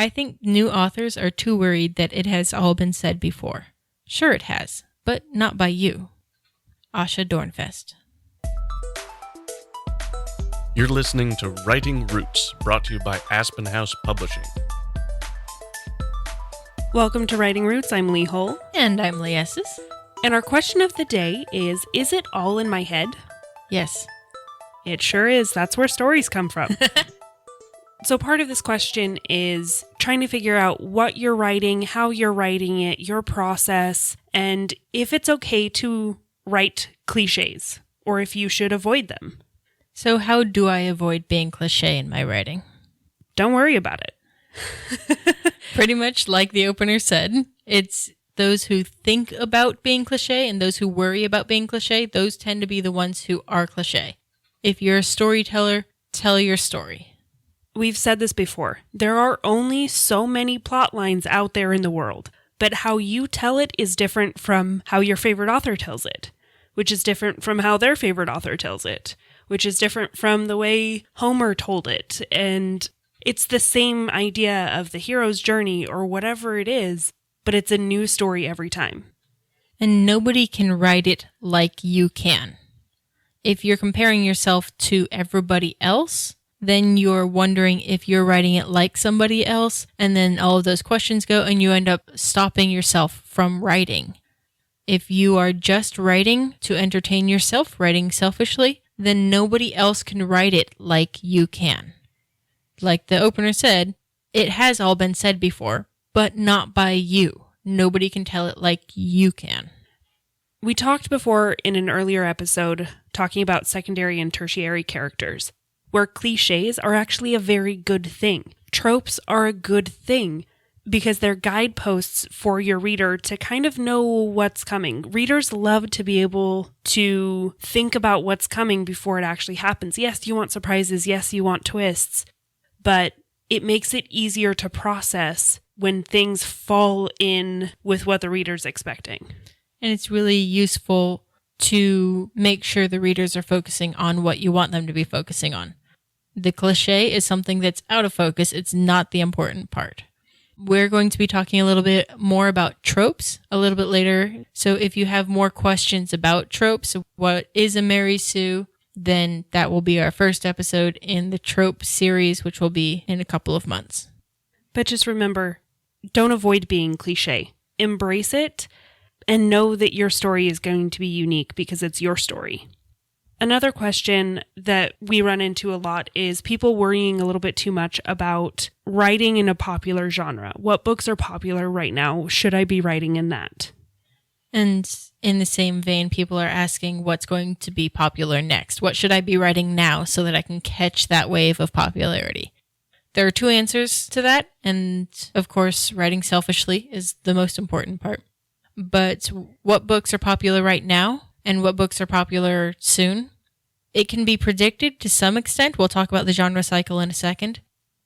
I think new authors are too worried that it has all been said before. Sure it has, but not by you. Asha Dornfest. You're listening to Writing Roots, brought to you by Aspen House Publishing. Welcome to Writing Roots. I'm Leigh Hull. And I'm Leigh Esses. And our question of the day is it all in my head? Yes. It sure is. That's where stories come from. So part of this question is trying to figure out what you're writing, how you're writing it, your process, and if it's okay to write cliches, or if you should avoid them. So how do I avoid being cliche in my writing? Don't worry about it. Pretty much like the opener said, it's those who think about being cliche and those who worry about being cliche, those tend to be the ones who are cliche. If you're a storyteller, tell your story. We've said this before. There are only so many plot lines out there in the world, but how you tell it is different from how your favorite author tells it, which is different from how their favorite author tells it, which is different from the way Homer told it. And it's the same idea of the hero's journey or whatever it is, but it's a new story every time. And nobody can write it like you can. If you're comparing yourself to everybody else, then you're wondering if you're writing it like somebody else, and then all of those questions go, and you end up stopping yourself from writing. If you are just writing to entertain yourself, writing selfishly, then nobody else can write it like you can. Like the opener said, it has all been said before, but not by you. Nobody can tell it like you can. We talked before in an earlier episode talking about secondary and tertiary characters, where cliches are actually a very good thing. Tropes are a good thing because they're guideposts for your reader to kind of know what's coming. Readers love to be able to think about what's coming before it actually happens. Yes, you want surprises. Yes, you want twists. But it makes it easier to process when things fall in with what the reader's expecting. And it's really useful to make sure the readers are focusing on what you want them to be focusing on. The cliche is something that's out of focus. It's not the important part. We're going to be talking a little bit more about tropes a little bit later. So if you have more questions about tropes, what is a Mary Sue, then that will be our first episode in the trope series, which will be in a couple of months. But just remember, don't avoid being cliche. Embrace it and know that your story is going to be unique because it's your story. Another question that we run into a lot is people worrying a little bit too much about writing in a popular genre. What books are popular right now? Should I be writing in that? And in the same vein, people are asking what's going to be popular next. What should I be writing now so that I can catch that wave of popularity? There are two answers to that. And of course, writing selfishly is the most important part. But what books are popular right now? And what books are popular soon? It can be predicted to some extent. We'll talk about the genre cycle in a second.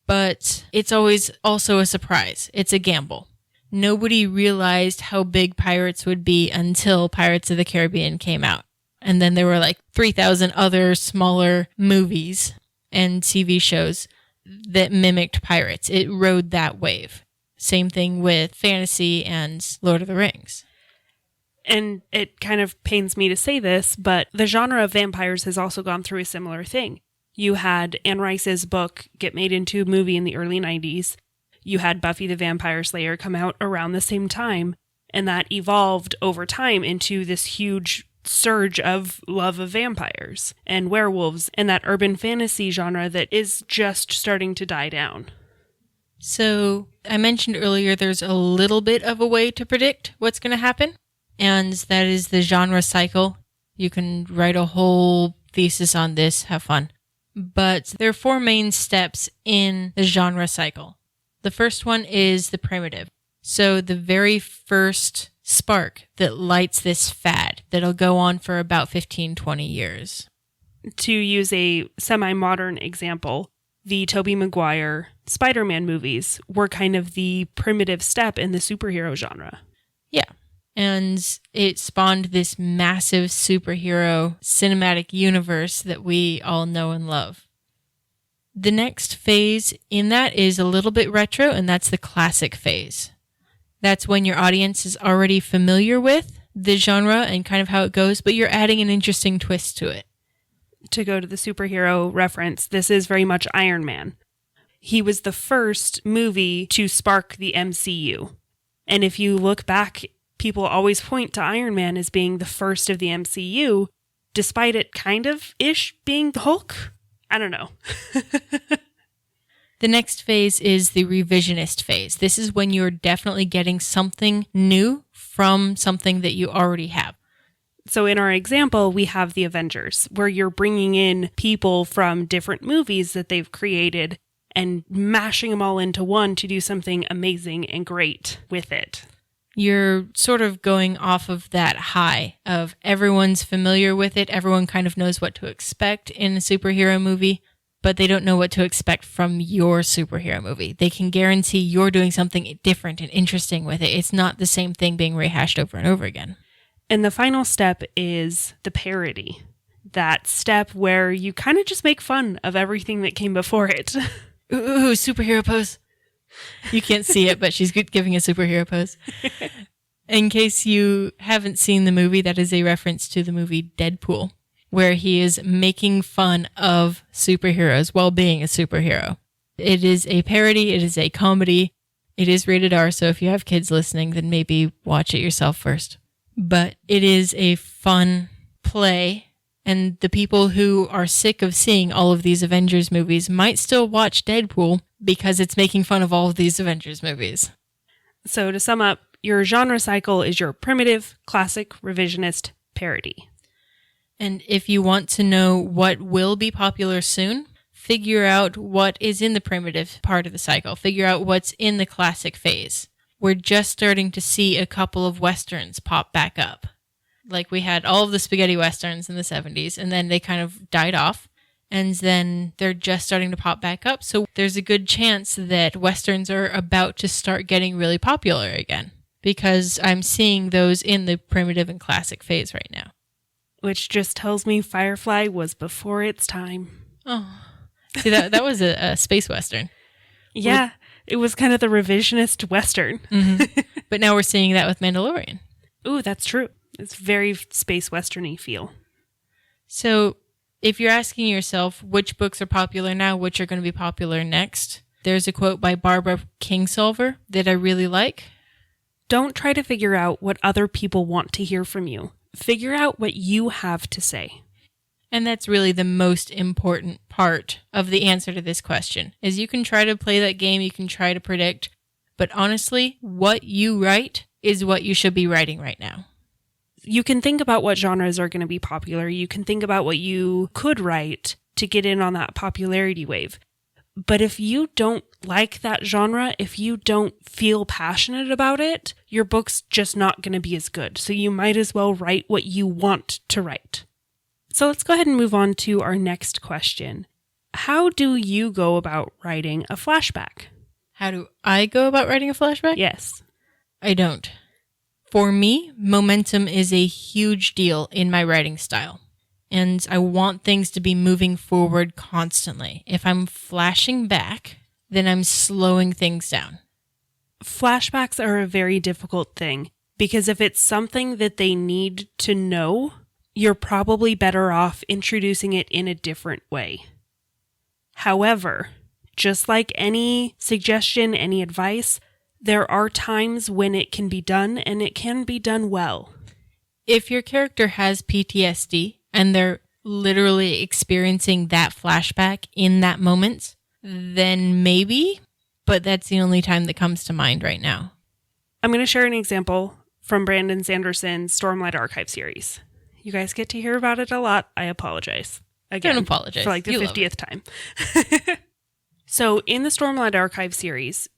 But it's always also a surprise. It's a gamble. Nobody realized how big pirates would be until Pirates of the Caribbean came out. And then there were like 3,000 other smaller movies and TV shows that mimicked pirates. It rode that wave. Same thing with fantasy and Lord of the Rings. And it kind of pains me to say this, but the genre of vampires has also gone through a similar thing. You had Anne Rice's book get made into a movie in the early 90s. You had Buffy the Vampire Slayer come out around the same time, and that evolved over time into this huge surge of love of vampires and werewolves and that urban fantasy genre that is just starting to die down. So I mentioned earlier there's a little bit of a way to predict what's going to happen. And that is the genre cycle. You can write a whole thesis on this, have fun. But there are four main steps in the genre cycle. The first one is the primitive. So the very first spark that lights this fad that'll go on for about 15, 20 years. To use a semi-modern example, the Tobey Maguire Spider-Man movies were kind of the primitive step in the superhero genre. Yeah. And it spawned this massive superhero cinematic universe that we all know and love. The next phase in that is a little bit retro, and that's the classic phase. That's when your audience is already familiar with the genre and kind of how it goes, but you're adding an interesting twist to it. To go to the superhero reference, this is very much Iron Man. He was the first movie to spark the MCU. And if you look back, people always point to Iron Man as being the first of the MCU, despite it kind of ish being the Hulk. I don't know. The next phase is the revisionist phase. This is when you're definitely getting something new from something that you already have. So in our example, we have the Avengers, where you're bringing in people from different movies that they've created and mashing them all into one to do something amazing and great with it. You're sort of going off of that high of everyone's familiar with it. Everyone kind of knows what to expect in a superhero movie, but they don't know what to expect from your superhero movie. They can guarantee you're doing something different and interesting with it. It's not the same thing being rehashed over and over again. And the final step is the parody. That step where you kind of just make fun of everything that came before it. Ooh, superhero pose. You can't see it, but she's giving a superhero pose. In case you haven't seen the movie, that is a reference to the movie Deadpool, where he is making fun of superheroes while being a superhero. It is a parody. It is a comedy. It is rated R, so if you have kids listening, then maybe watch it yourself first. But it is a fun play, and the people who are sick of seeing all of these Avengers movies might still watch Deadpool because it's making fun of all of these Avengers movies. So to sum up, your genre cycle is your primitive, classic, revisionist, parody. And if you want to know what will be popular soon, figure out what is in the primitive part of the cycle. Figure out what's in the classic phase. We're just starting to see a couple of Westerns pop back up. Like we had all of the spaghetti Westerns in the 70s, and then they kind of died off. And then they're just starting to pop back up. So there's a good chance that Westerns are about to start getting really popular again. Because I'm seeing those in the primitive and classic phase right now. Which just tells me Firefly was before its time. Oh, see, that was a space Western. Yeah, it was kind of the revisionist Western. Mm-hmm. But now we're seeing that with Mandalorian. Ooh, that's true. It's very space Western-y feel. So if you're asking yourself which books are popular now, which are going to be popular next, there's a quote by Barbara Kingsolver that I really like. Don't try to figure out what other people want to hear from you. Figure out what you have to say. And that's really the most important part of the answer to this question, is you can try to play that game, you can try to predict, but honestly, what you write is what you should be writing right now. You can think about what genres are going to be popular. You can think about what you could write to get in on that popularity wave. But if you don't like that genre, if you don't feel passionate about it, your book's just not going to be as good. So you might as well write what you want to write. So let's go ahead and move on to our next question. How do you go about writing a flashback? How do I go about writing a flashback? Yes. I don't. For me, momentum is a huge deal in my writing style. And I want things to be moving forward constantly. If I'm flashing back, then I'm slowing things down. Flashbacks are a very difficult thing because if it's something that they need to know, you're probably better off introducing it in a different way. However, just like any suggestion, any advice, there are times when it can be done and it can be done well. If your character has PTSD, and they're literally experiencing that flashback in that moment, then maybe, but that's the only time that comes to mind right now. I'm going to share an example from Brandon Sanderson's Stormlight Archive series. You guys get to hear about it a lot. I apologize. Again, don't apologize. For like the 50th time. So in the Stormlight Archive series,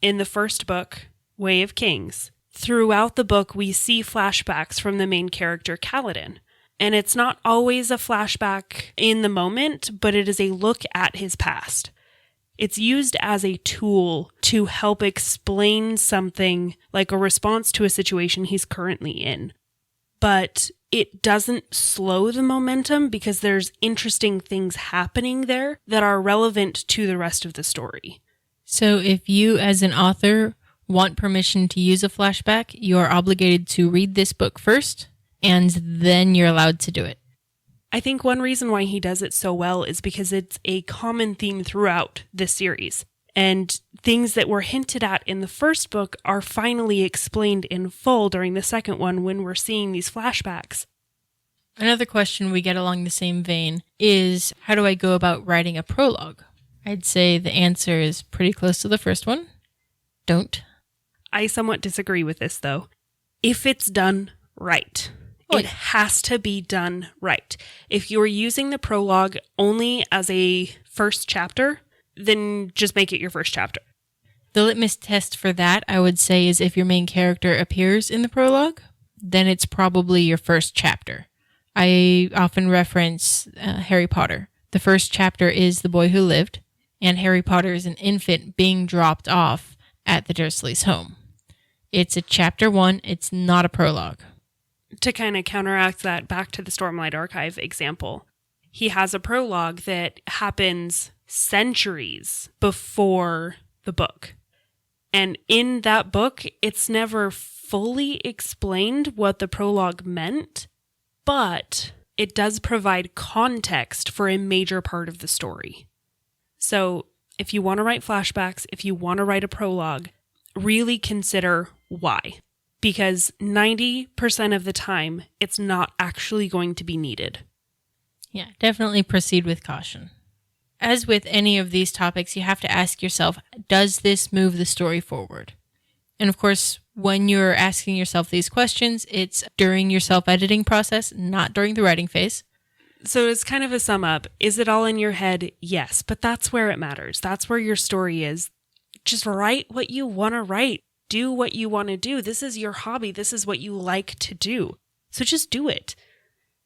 in the first book, Way of Kings, throughout the book we see flashbacks from the main character, Kaladin. And it's not always a flashback in the moment, but it is a look at his past. It's used as a tool to help explain something like a response to a situation he's currently in. But it doesn't slow the momentum because there's interesting things happening there that are relevant to the rest of the story. So if you as an author want permission to use a flashback, you are obligated to read this book first, and then you're allowed to do it. I think one reason why he does it so well is because it's a common theme throughout this series. And things that were hinted at in the first book are finally explained in full during the second one when we're seeing these flashbacks. Another question we get along the same vein is, how do I go about writing a prologue? I'd say the answer is pretty close to the first one. Don't. I somewhat disagree with this, though. If it's done right, it has to be done right. If you're using the prologue only as a first chapter, then just make it your first chapter. The litmus test for that, I would say, is if your main character appears in the prologue, then it's probably your first chapter. I often reference Harry Potter. The first chapter is The Boy Who Lived, and Harry Potter is an infant being dropped off at the Dursleys' home. It's a chapter 1, it's not a prologue. To kind of counteract that, back to the Stormlight Archive example, he has a prologue that happens centuries before the book. And in that book, it's never fully explained what the prologue meant, but it does provide context for a major part of the story. So if you want to write flashbacks, if you want to write a prologue, really consider why. Because 90% of the time, it's not actually going to be needed. Yeah, definitely proceed with caution. As with any of these topics, you have to ask yourself, does this move the story forward? And of course, when you're asking yourself these questions, it's during your self-editing process, not during the writing phase. So it's kind of a sum up. Is it all in your head? Yes, but that's where it matters. That's where your story is. Just write what you want to write. Do what you want to do. This is your hobby. This is what you like to do. So just do it.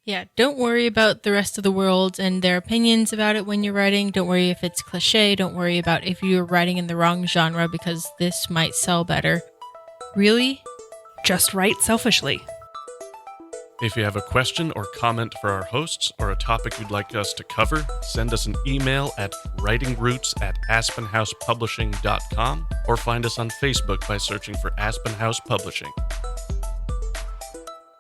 Yeah, don't worry about the rest of the world and their opinions about it when you're writing. Don't worry if it's cliche. Don't worry about if you're writing in the wrong genre because this might sell better. Really? Just write selfishly. If you have a question or comment for our hosts or a topic you'd like us to cover, send us an email at writingroots@aspenhousepublishing.com or find us on Facebook by searching for Aspen House Publishing.